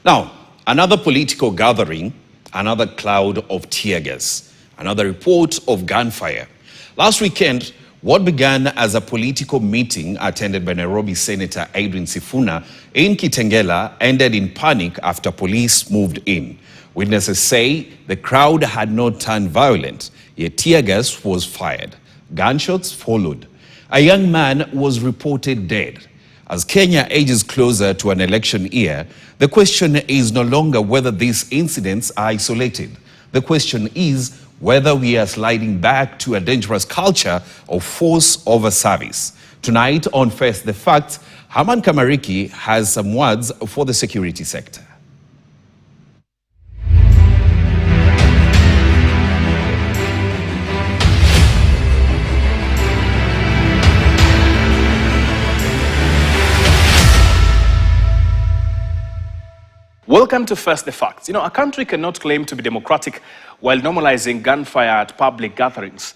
Now, another political gathering, another cloud of tear gas, another report of gunfire. Last weekend, what began as a political meeting attended by Nairobi Senator Edwin Sifuna in Kitengela ended in panic after police moved in. Witnesses say the crowd had not turned violent, yet tear gas was fired. Gunshots followed. A young man was reported dead. As Kenya ages closer to an election year, the question is no longer whether these incidents are isolated. The question is whether we are sliding back to a dangerous culture of force over service. Tonight on Face the Facts, Herman Kamariki has some words for the security sector. Welcome to First the Facts. A country cannot claim to be democratic while normalizing gunfire at public gatherings.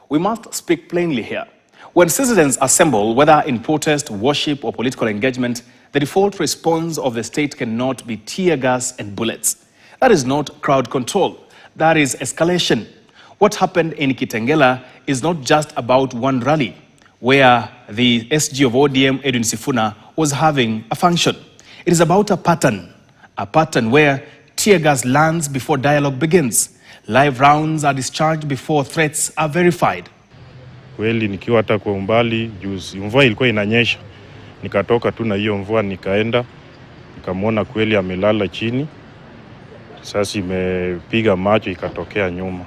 We must speak plainly here. When citizens assemble, whether in protest, worship, or political engagement, the default response of the state cannot be tear gas and bullets. That is not crowd control. That is escalation. What happened in Kitengela is not just about one rally, where the SG of ODM, Edwin Sifuna, was having a function. It is about a pattern where tear gas lands before dialogue begins. Live rounds are discharged before threats are verified. Kweli nikiwa hata kwa umbali, juzi mvua ilikuwa inanyesha. Nikatoka tu na hiyo mvua nikaenda, nikamwona kweli amelala chini. Sasa imepiga macho ikatokea nyuma.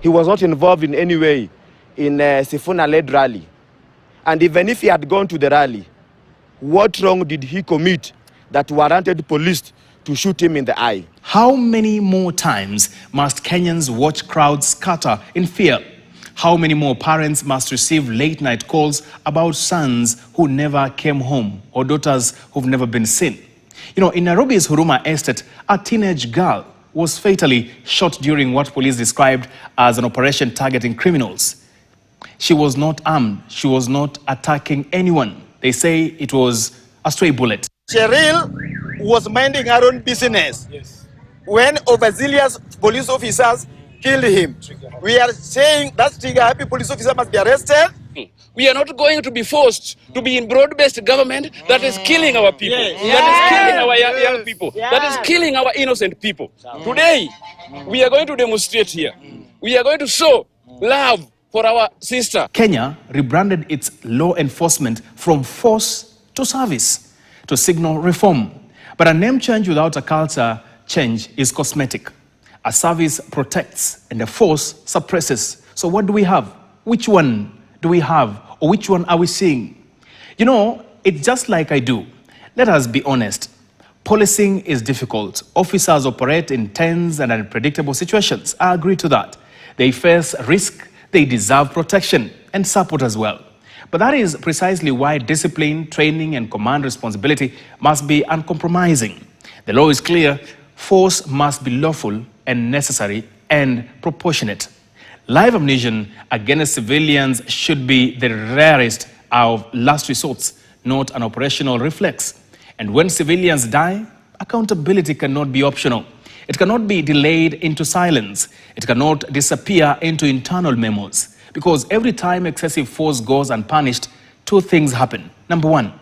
He was not involved in any way in a Sifuna-led rally. And even if he had gone to the rally, what wrong did he commit that warranted police to shoot him in the eye? How many more times must Kenyans watch crowds scatter in fear? How many more parents must receive late-night calls about sons who never came home or daughters who've never been seen? In Nairobi's Huruma Estate, a teenage girl was fatally shot during what police described as an operation targeting criminals. She was not armed. She was not attacking anyone. They say it was a stray bullet. Cheryl was minding her own business when overzealous police officers killed him. We are saying that trigger-happy police officer must be arrested. We are not going to be forced to be in broad-based government that is killing our people, that is killing our young people, that is killing our innocent people. Today, we are going to demonstrate here. We are going to show love for our sister. Kenya rebranded its law enforcement from force to service to signal reform. But a name change without a culture change is cosmetic. A service protects and a force suppresses. So what do we have? Which one do we have? Or which one are we seeing? It's just like I do. Let us be honest. Policing is difficult. Officers operate in tense and unpredictable situations. I agree to that. They face risk. They deserve protection and support as well. But that is precisely why discipline, training, and command responsibility must be uncompromising. The law is clear. Force must be lawful and necessary and proportionate. Live ammunition against civilians should be the rarest of last resorts, not an operational reflex. And when civilians die, accountability cannot be optional. It cannot be delayed into silence. It cannot disappear into internal memos. Because every time excessive force goes unpunished, two things happen. Number one,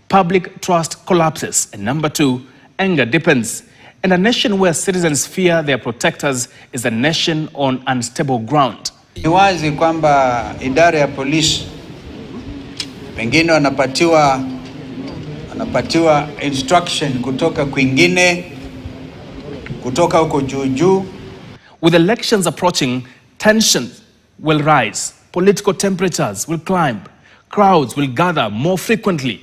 public trust collapses. And number two, anger deepens. And a nation where citizens fear their protectors is a nation on unstable ground. Ni wazi kwamba idara ya polisi pengine wanapatiwa instruction kutoka kwingine, kutoka huko juu. With elections approaching, tensions will rise, political temperatures will climb, crowds will gather more frequently.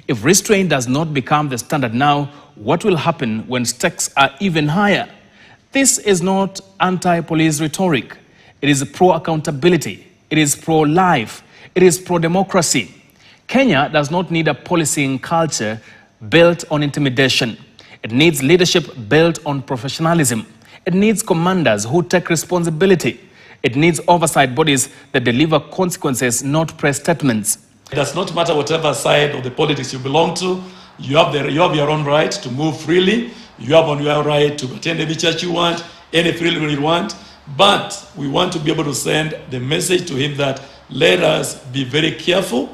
If restraint does not become the standard now, what will happen when stakes are even higher? This is not anti-police rhetoric. It is pro-accountability. It is pro-life. It is pro-democracy. Kenya does not need a policing culture built on intimidation. It needs leadership built on professionalism. It needs commanders who take responsibility. It needs oversight bodies that deliver consequences, not press statements. It does not matter whatever side of the politics you belong to. You have your own right to move freely. You have your right to attend any church you want, any freedom you want. But we want to be able to send the message to him that let us be very careful.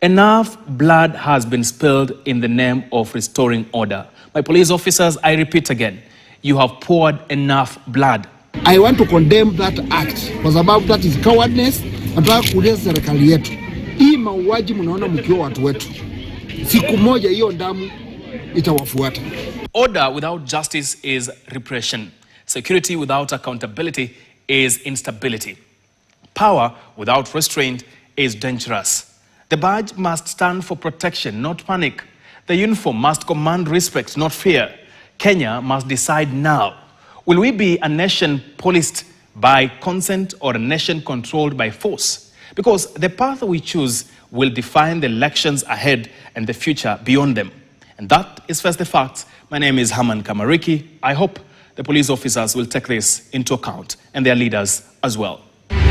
Enough blood has been spilled in the name of restoring order. My police officers, I repeat again, you have poured enough blood. I want to condemn that act kwa sababu that is cowardness. Nataka kuuliza serikali yetu, hii mauaji mnaona mkiwa watu wetu, siku moja hiyo damu itawafuata. Order without justice is repression. Security without accountability is instability. Power without restraint is dangerous. The badge must stand for protection, not panic. The uniform must command respect, not fear. Kenya must decide now. Will we be a nation policed by consent or a nation controlled by force? Because the path we choose will define the elections ahead and the future beyond them. And that is first the facts. My name is Haman Kamariki. I hope the police officers will take this into account and their leaders as well.